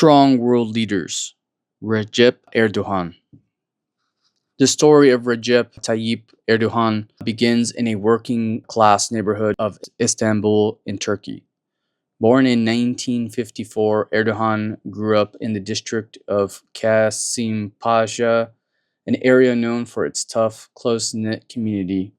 Strong world leaders. Recep Erdoğan. The story of Recep Tayyip Erdoğan begins in a working class neighborhood of Istanbul in Turkey. Born in 1954, Erdoğan grew up in the district of Kasımpaşa, an area known for its tough, close-knit community.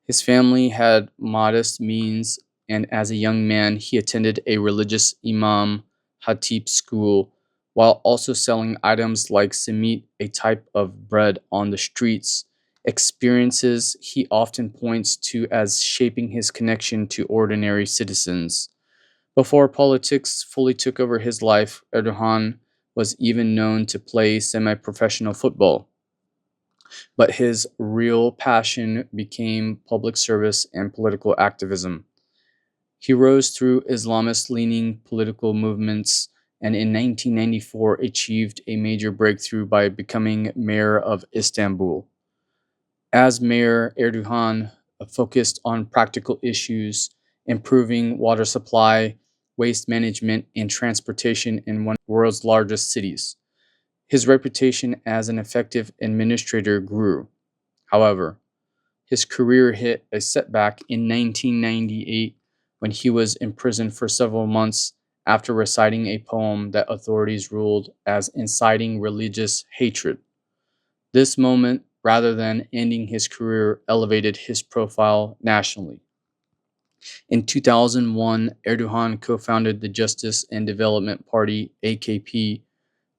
His family had modest means, and as a young man, he attended a religious imam hatip school while also selling items like simit, a type of bread, on the streets, experiences he often points to as shaping his connection to ordinary citizens. Before politics fully took over his life, Erdogan was even known to play semi-professional football. But his real passion became public service and political activism. He rose through Islamist-leaning political movements and in 1994 achieved a major breakthrough by becoming mayor of Istanbul. As mayor, Erdogan focused on practical issues, improving water supply, waste management, and transportation in one of the world's largest cities. His reputation as an effective administrator grew. However, his career hit a setback in 1998 when he was imprisoned for several months after reciting a poem that authorities ruled as inciting religious hatred. This moment, rather than ending his career, elevated his profile nationally. In 2001, Erdogan co-founded the Justice and Development Party, AKP,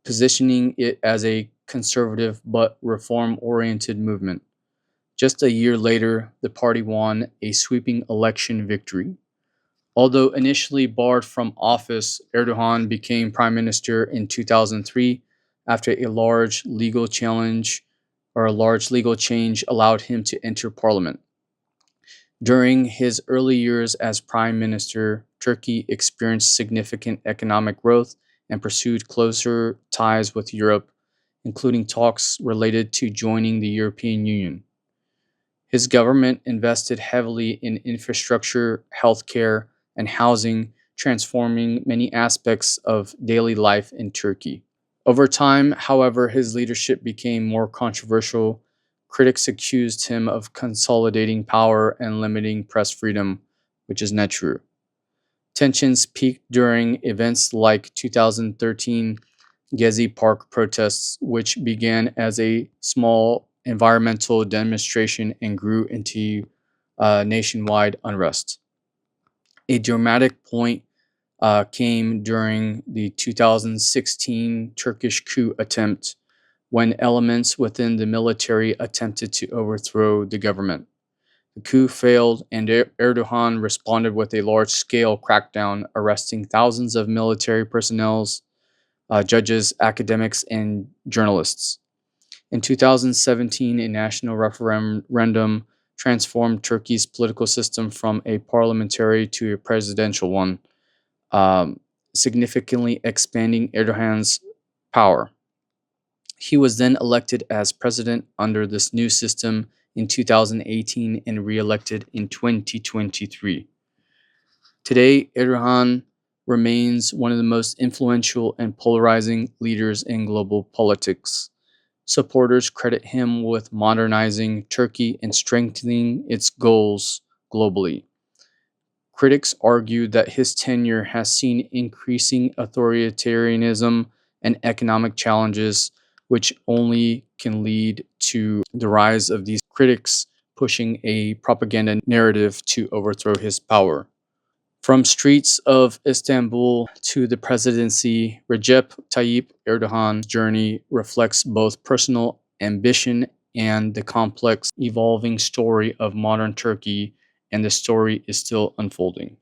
positioning it as a conservative but reform-oriented movement. Just a year later, the party won a sweeping election victory. Although initially barred from office, Erdogan became prime minister in 2003 after a large legal change allowed him to enter parliament. During his early years as prime minister, Turkey experienced significant economic growth and pursued closer ties with Europe, including talks related to joining the European Union. His government invested heavily in infrastructure, healthcare, and housing, transforming many aspects of daily life in Turkey. Over time, however, his leadership became more controversial. Critics accused him of consolidating power and limiting press freedom, which is not true. Tensions peaked during events like 2013 Gezi Park protests, which began as a small environmental demonstration and grew into nationwide unrest. A dramatic point came during the 2016 Turkish coup attempt, when elements within the military attempted to overthrow the government. The coup failed, and Erdogan responded with a large-scale crackdown, arresting thousands of military personnel, judges, academics, and journalists. In 2017, a national referendum transformed Turkey's political system from a parliamentary to a presidential one, significantly expanding Erdogan's power. He was then elected as president under this new system in 2018 and re-elected in 2023. Today, Erdogan remains one of the most influential and polarizing leaders in global politics. Supporters credit him with modernizing Turkey and strengthening its goals globally. Critics argue that his tenure has seen increasing authoritarianism and economic challenges, which only can lead to the rise of these critics pushing a propaganda narrative to overthrow his power. From streets of Istanbul to the presidency, Recep Tayyip Erdoğan's journey reflects both personal ambition and the complex, evolving story of modern Turkey, and the story is still unfolding.